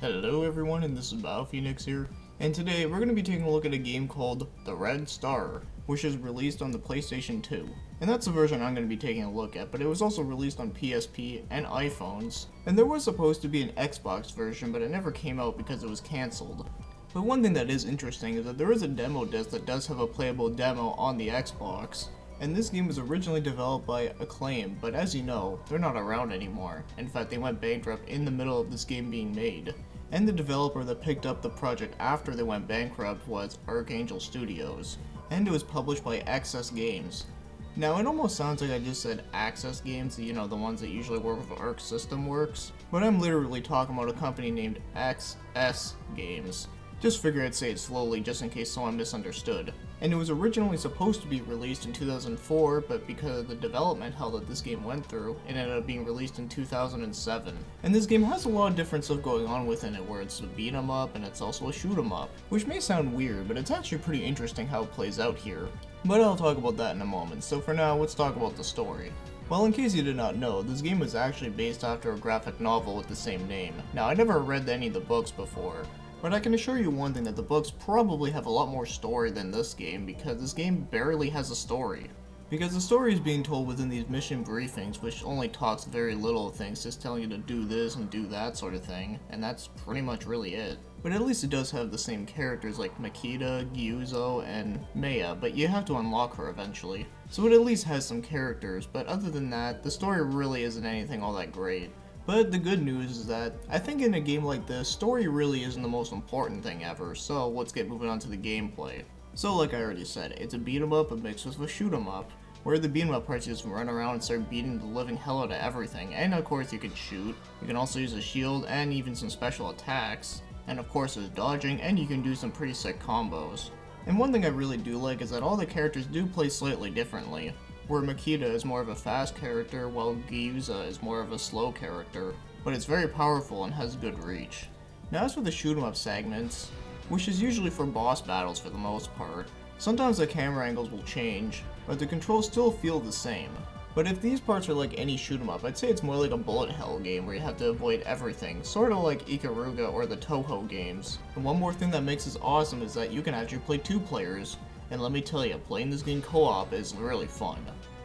Hello everyone, and this is BioPhoenix here, and today we're going to be taking a look at a game called The Red Star, which is released on the PlayStation 2. And that's the version I'm going to be taking a look at, but it was also released on PSP and iPhones. And there was supposed to be an Xbox version, but it never came out because it was cancelled. But one thing that is interesting is that there is a demo disc that does have a playable demo on the Xbox. And this game was originally developed by Acclaim, but as you know, they're not around anymore. In fact, they went bankrupt in the middle of this game being made. And the developer that picked up the project after they went bankrupt was Archangel Studios, and it was published by Access Games. Now, it almost sounds like I just said Access Games, you know, the ones that usually work with Arc System Works, but I'm literally talking about a company named XS Games. Just figure I'd say it slowly just in case someone misunderstood. And it was originally supposed to be released in 2004, but because of the development hell that this game went through, it ended up being released in 2007. And this game has a lot of different stuff going on within it, where it's a beat 'em up and it's also a shoot 'em up, which may sound weird, but it's actually pretty interesting how it plays out here. But I'll talk about that in a moment, so for now, let's talk about the story. Well, in case you did not know, this game was actually based after a graphic novel with the same name. Now, I never read any of the books before, but I can assure you one thing, that the books probably have a lot more story than this game, because this game barely has a story. Because the story is being told within these mission briefings, which only talks very little of things, just telling you to do this and do that sort of thing, and that's pretty much really it. But at least it does have the same characters like Makita, Gyuzo, and Maya, but you have to unlock her eventually. So it at least has some characters, but other than that, the story really isn't anything all that great. But the good news is that I think in a game like this, story really isn't the most important thing ever, so let's get moving on to the gameplay. So like I already said, it's a beat 'em up mixed with a shoot 'em up, where the beat 'em up parts you just run around and start beating the living hell out of everything, and of course you can shoot, you can also use a shield and even some special attacks, and of course there's dodging, and you can do some pretty sick combos. And one thing I really do like is that all the characters do play slightly differently, where Makita is more of a fast character while Gyuza is more of a slow character, but it's very powerful and has good reach. Now as for the shoot 'em up segments, which is usually for boss battles for the most part, sometimes the camera angles will change, but the controls still feel the same. But if these parts are like any shoot 'em up, I'd say it's more like a bullet hell game where you have to avoid everything, sort of like Ikaruga or the Toho games. And one more thing that makes this awesome is that you can actually play 2 players, and let me tell you, playing this game co-op is really fun.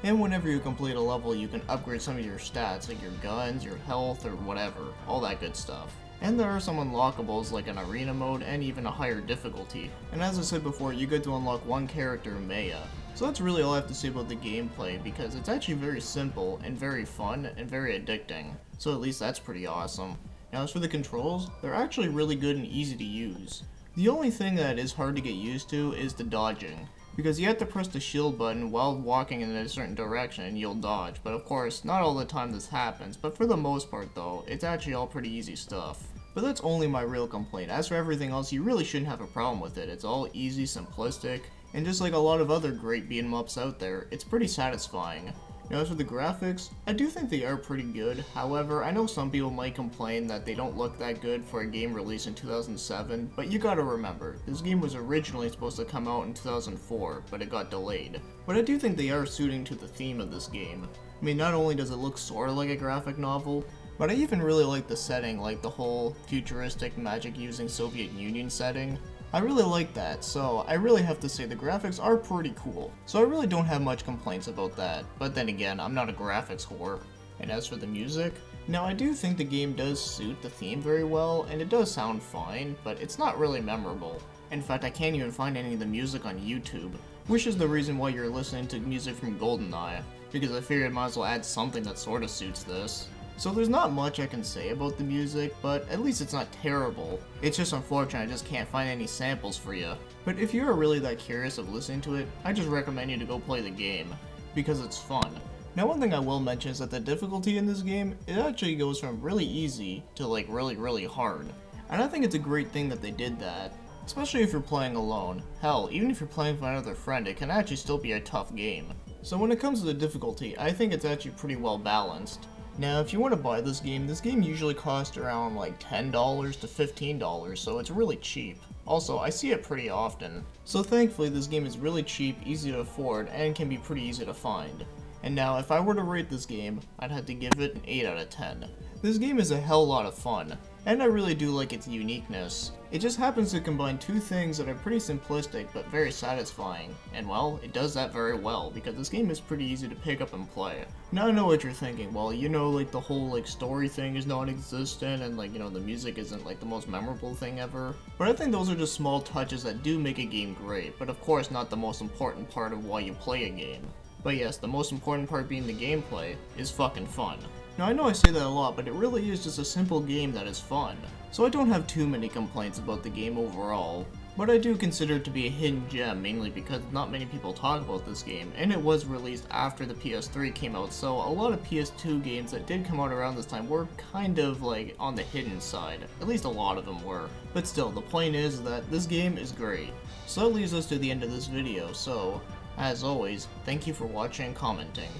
And whenever you complete a level, you can upgrade some of your stats, like your guns, your health, or whatever, all that good stuff. And there are some unlockables like an arena mode and even a higher difficulty. And as I said before, you get to unlock one character, Maya. So that's really all I have to say about the gameplay, because it's actually very simple and very fun and very addicting. So at least that's pretty awesome. Now as for the controls, they're actually really good and easy to use. The only thing that is hard to get used to is the dodging, because you have to press the shield button while walking in a certain direction and you'll dodge, but of course, not all the time this happens, but for the most part though, it's actually all pretty easy stuff. But that's only my real complaint. As for everything else, you really shouldn't have a problem with it. It's all easy, simplistic, and just like a lot of other great beat 'em ups out there, it's pretty satisfying. Now as for the graphics, I do think they are pretty good. However, I know some people might complain that they don't look that good for a game released in 2007, but you gotta remember, this game was originally supposed to come out in 2004, but it got delayed. But I do think they are suiting to the theme of this game. I mean, not only does it look sorta like a graphic novel, but I even really like the setting, like the whole futuristic magic using Soviet Union setting. I really like that, so I really have to say the graphics are pretty cool. So I really don't have much complaints about that, but then again, I'm not a graphics whore. And as for the music, now I do think the game does suit the theme very well, and it does sound fine, but it's not really memorable. In fact, I can't even find any of the music on YouTube, which is the reason why you're listening to music from GoldenEye, because I figured I might as well add something that sorta suits this. So there's not much I can say about the music, but at least it's not terrible. It's just unfortunate I just can't find any samples for you. But if you're really that curious of listening to it, I just recommend you to go play the game, because it's fun. Now one thing I will mention is that the difficulty in this game, it actually goes from really easy to like really hard. And I think it's a great thing that they did that, especially if you're playing alone. Hell, even if you're playing with another friend, it can actually still be a tough game. So when it comes to the difficulty, I think it's actually pretty well balanced. Now, if you want to buy this game usually costs around like $10 to $15, so it's really cheap. Also, I see it pretty often. So thankfully, this game is really cheap, easy to afford, and can be pretty easy to find. And now, if I were to rate this game, I'd have to give it an 8 out of 10. This game is a hell lot of fun, and I really do like its uniqueness. It just happens to combine two things that are pretty simplistic but very satisfying, and well, it does that very well, because this game is pretty easy to pick up and play. Now I know what you're thinking, well, you know, like the whole like story thing is non-existent, and like, you know, the music isn't like the most memorable thing ever. But I think those are just small touches that do make a game great, but of course not the most important part of why you play a game. But yes, the most important part being the gameplay is fucking fun. Now I know I say that a lot, but it really is just a simple game that is fun. So I don't have too many complaints about the game overall, but I do consider it to be a hidden gem mainly because not many people talk about this game, and it was released after the PS3 came out, so a lot of PS2 games that did come out around this time were kind of like on the hidden side. At least a lot of them were. But still, the point is that this game is great. So that leads us to the end of this video, so as always, thank you for watching and commenting.